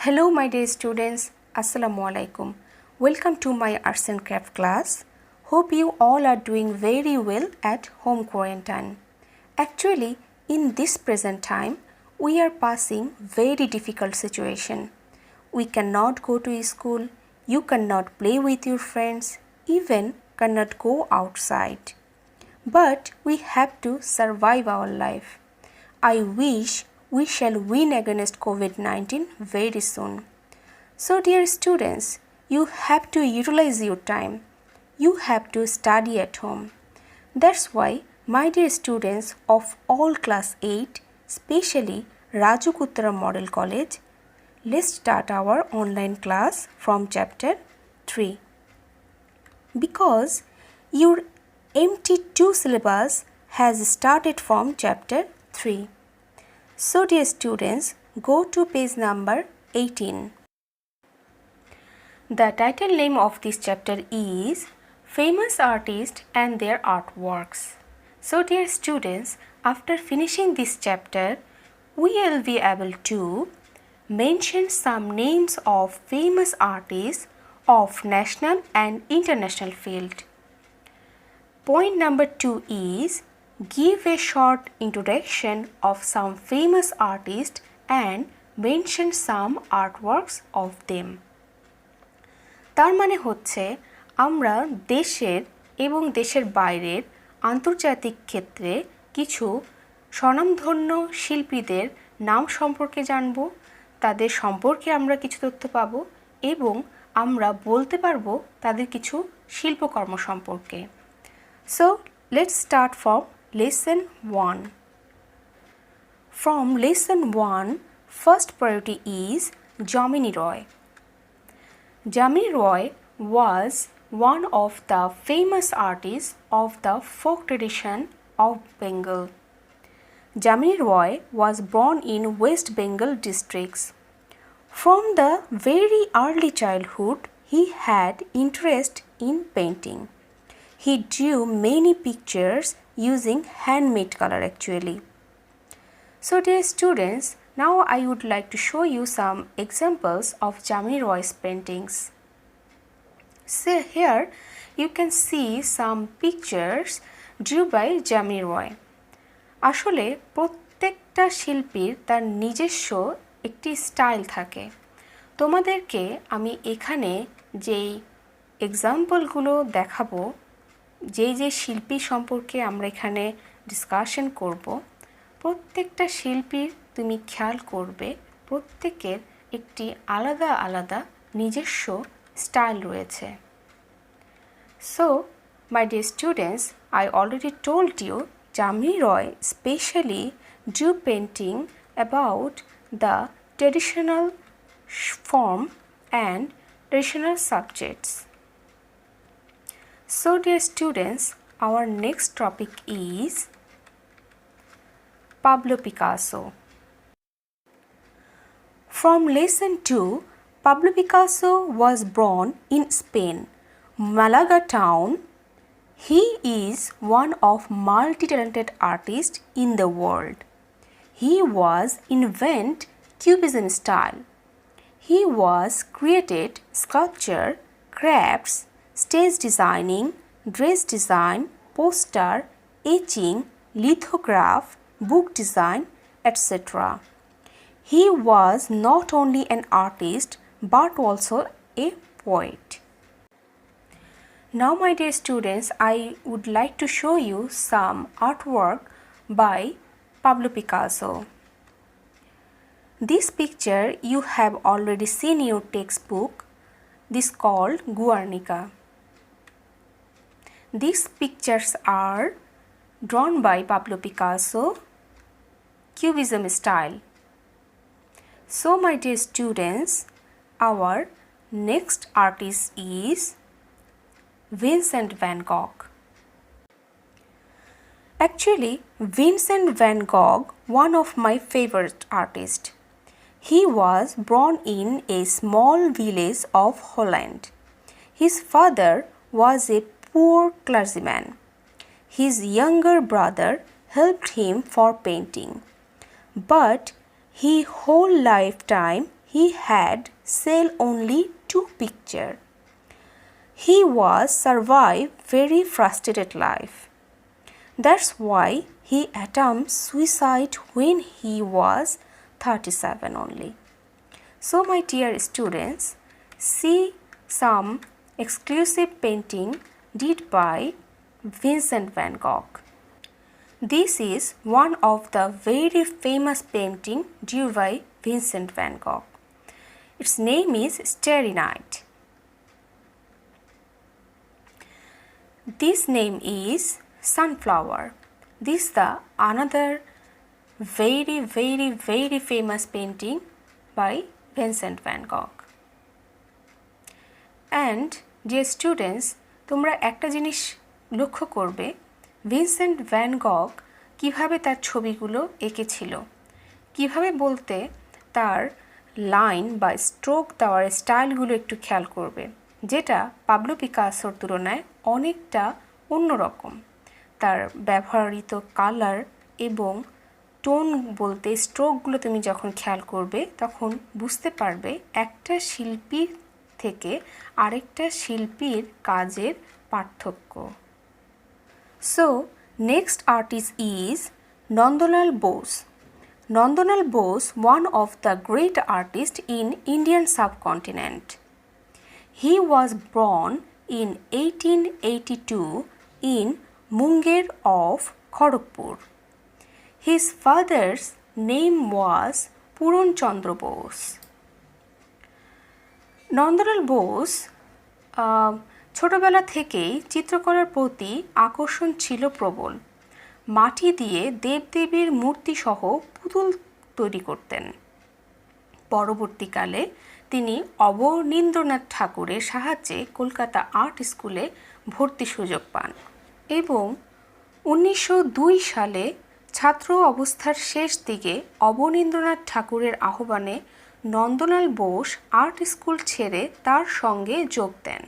Hello my dear students, Assalamu alaikum. Welcome to my arts and craft class. Hope you all are doing very well at home quarantine. Actually, in this present time, we are passing very difficult situation. We cannot go to school, you cannot play with your friends, even cannot go outside. But we have to survive our life. I wish we shall win against COVID-19 very soon. So dear students, you have to utilize your time. You have to study at home. That's why my dear students of all class 8, especially Raju Kuttara Model College, let's start our online class from chapter 3. Because your MT2 syllabus has started from chapter 3. So dear students, go to page number 18. The title name of this chapter is Famous Artists and Their Artworks. So dear students, after finishing this chapter, we will be able to mention some names of famous artists of national and international field. Point number 2 is give a short introduction of some famous artists and mention some artworks of them. তার মানে হচ্ছে আমরা দেশের এবং দেশের বাইরের আন্তর্জাতিক ক্ষেত্রে কিছু স্বনামধন্য শিল্পীদের নাম সম্পর্কে জানব, তাদের সম্পর্কে আমরা কিছু তথ্য পাব এবং আমরা বলতে পারবো তাদের কিছু শিল্পকর্ম সম্পর্কে। So let's start from Lesson 1. From Lesson 1, first priority is Jamini Roy. Jamini Roy was one of the famous artists of the folk tradition of Bengal. Jamini Roy was born in West Bengal districts. From the very early childhood, he had interest in painting. He drew many pictures using handmade color actually. So dear students, now I would like to show you some examples of Jamini Roy's paintings. So here you can see some pictures drew by Jamini Roy. আসলে প্রত্যেকটা শিল্পীর তার নিজস্ব একটি style থাকে। তোমাদেরকে আমি এখানে যেই এক্সাম্পলগুলো দেখাবো, যে শিল্পী সম্পর্কে আমরা এখানে ডিসকাশন করব, প্রত্যেকটা শিল্পীর তুমি খেয়াল করবে প্রত্যেকের একটি আলাদা আলাদা নিজস্ব স্টাইল রয়েছে। So, my dear students, I already told you Jamini Roy specially drew painting about the traditional form and traditional subjects. So dear students, our next topic is Pablo Picasso. From lesson 2, Pablo Picasso was born in Spain, Malaga town. He is one of multi-talented artists in the world. He was invent Cubism style. He was created sculpture, crafts, stage designing, dress design, poster, etching, lithograph, book design, etc. He was not only an artist but also a poet. Now my dear students, I would like to show you some artwork by Pablo Picasso. This picture you have already seen in your textbook. This called Guernica. These pictures are drawn by Pablo Picasso, Cubism style. So my dear students, our next artist is Vincent van Gogh. Actually, Vincent van Gogh, one of my favorite artists. He was born in a small village of Holland. His father was a poor clergyman. His younger brother helped him for painting, but his whole lifetime he had sell only 2 pictures. He was survived very frustrated life. That's why he attempted suicide when he was 37 only. So my dear students, see some exclusive painting did by Vincent van Gogh. This is one of the very famous painting due by Vincent van Gogh. Its name is Starry Night. This name is Sunflower. This is the another very famous painting by Vincent van Gogh. And dear students, তোমরা একটা জিনিস লক্ষ্য করবে, Vincent van গগ কিভাবে তার ছবিগুলো এঁকেছিল, কিভাবে বলতে তার লাইন বা স্ট্রোক দেওয়ার স্টাইলগুলো একটু খেয়াল করবে, যেটা পাবলো পিকাসোর তুলনায় অনেকটা অন্যরকম। তার ব্যবহৃত কালার এবং টোন বলতে স্ট্রোকগুলো তুমি যখন খেয়াল করবে তখন বুঝতে পারবে একটা শিল্পীর থেকে আরেকটা শিল্পীর কাজের পার্থক্য। So next artist is Nandalal Bose. Nandalal Bose, one of the great artists in Indian subcontinent. He was born in 1882 in Munger of Kharagpur. His father's name was Puran Chandra Bose. Nandalal Bose ছোটবেলা থেকেই চিত্রকলার প্রতি আকর্ষণ ছিল প্রবল। মাটি দিয়ে দেবদেবীর মূর্তিসহ পুতুল তৈরি করতেন। পরবর্তীকালে তিনি অবনীন্দ্রনাথ ঠাকুরের সাহায্যে কলকাতা আর্ট স্কুলে ভর্তির সুযোগ পান এবং 1902 সালে ছাত্র অবস্থার শেষ দিকে অবনীন্দ্রনাথ ঠাকুরের আহ্বানে নন্দলাল বোস আর্ট স্কুল ছেড়ে তার সঙ্গে যোগ দেন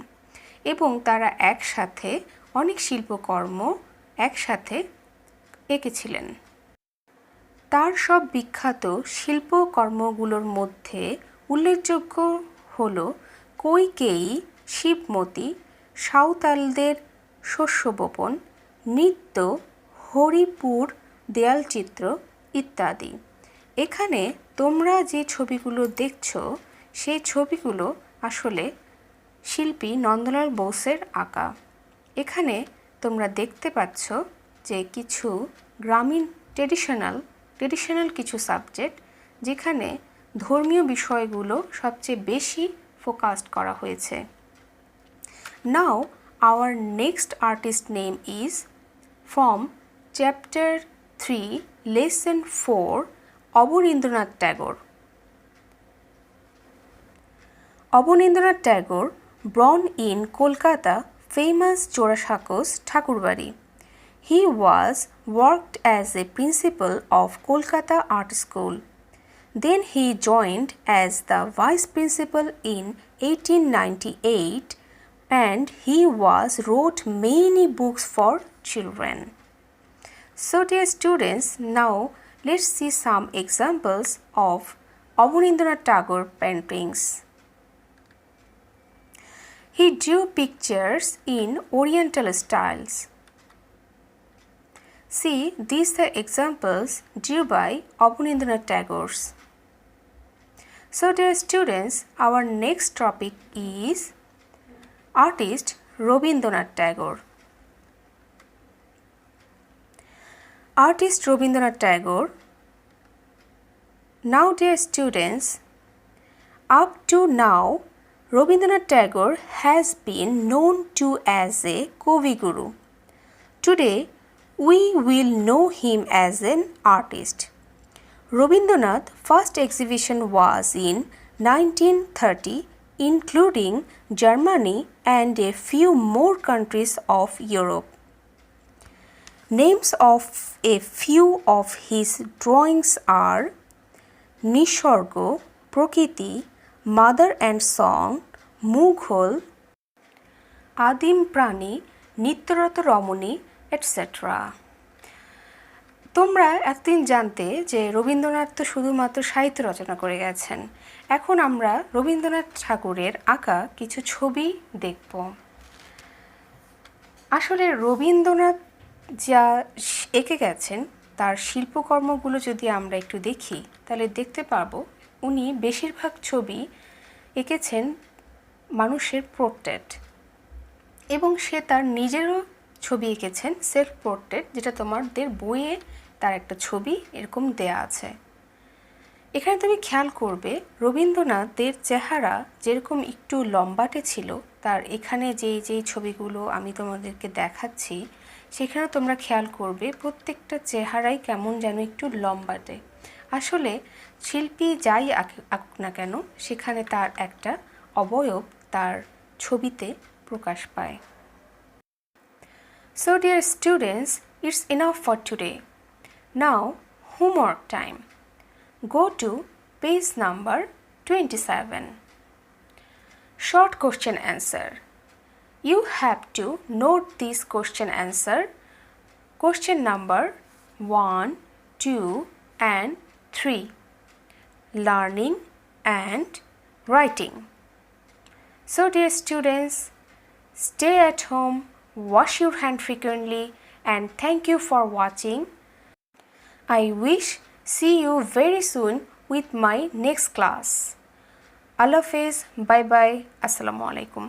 এবং তারা একসাথে অনেক শিল্পকর্ম একসাথে এঁকেছিলেন। তার সব বিখ্যাত শিল্পকর্মগুলোর মধ্যে উল্লেখযোগ্য হল কৈকেয়ী, শিবমতী, সাঁওতালদের শস্য বপন, নৃত্য, হরিপুর দেয়ালচিত্র ইত্যাদি। এখানে তোমরা যে ছবিগুলো দেখছো সেই ছবিগুলো আসলে শিল্পী নন্দলাল বোসের আঁকা। এখানে তোমরা দেখতে পাচ্ছ যে কিছু গ্রামীণ ট্রেডিশনাল কিছু সাবজেক্ট, যেখানে ধর্মীয় বিষয়গুলো সবচেয়ে বেশি ফোকাসড করা হয়েছে। নাও hour next artist name is from chapter 3 lesson 4 Abanindranath Tagore. Abanindranath Tagore, born in Kolkata, famous Jorasako's Thakurbari. He was worked as a principal of Kolkata Art School. Then he joined as the vice principal in 1898 and he wrote many books for children. So dear students, now let's see some examples of Abanindranath Tagore paintings. He drew pictures in Oriental styles. See, these are examples drew by Abanindranath Tagore. So dear students, our next topic is artist Rabindranath Tagore. Artist Rabindranath Tagore. Now dear students, up to now Rabindranath Tagore has been known to as a Kavi Guru. Today, we will know him as an artist. Rabindranath's first exhibition was in 1930, including Germany and a few more countries of Europe. Names of a few of his drawings are Nisargo, Prakriti, Mother and Song, Mughal, Adim Prani, Nityarat Ramani, etc. তোমরা এতদিন জানতে যে রবীন্দ্রনাথ তো শুধুমাত্র সাহিত্য রচনা করে গেছেন। এখন আমরা রবীন্দ্রনাথ ঠাকুরের আঁকা কিছু ছবি দেখব। আসলে রবীন্দ্রনাথ যা এঁকে গেছেন তার শিল্পকর্মগুলো যদি আমরা একটু দেখি তাহলে দেখতে পাবো উনি বেশিরভাগ ছবি এঁকেছেন মানুষের পোর্ট্রেট, এবং সে তার নিজেরও ছবি এঁকেছেন সেলফ পোর্ট্রেট, যেটা তোমাদের বইয়ে তার একটা ছবি এরকম দেয়া আছে। এখানে তুমি খেয়াল করবে রবীন্দ্রনাথের চেহারা যেরকম একটু লম্বাটে ছিল, তার এখানে যেই ছবিগুলো আমি তোমাদেরকে দেখাচ্ছি সেখানে তোমরা খেয়াল করবে প্রত্যেকটা চেহারাই কেমন যেন একটু লম্বাটে। আসলে শিল্পী যাই আঁকুক না কেন সেখানে তার একটা অবয়ব তার ছবিতে প্রকাশ পায়। So dear students, it's enough for today. Now homework time. Go to page number 27. Short question answer. You have to note this question answer. Question number 1, 2 and 3. Learning and writing. So dear students, stay at home, wash your hand frequently, and thank you for watching. I wish see you very soon with my next class. Allah Hafiz, bye bye, Assalamu alaikum.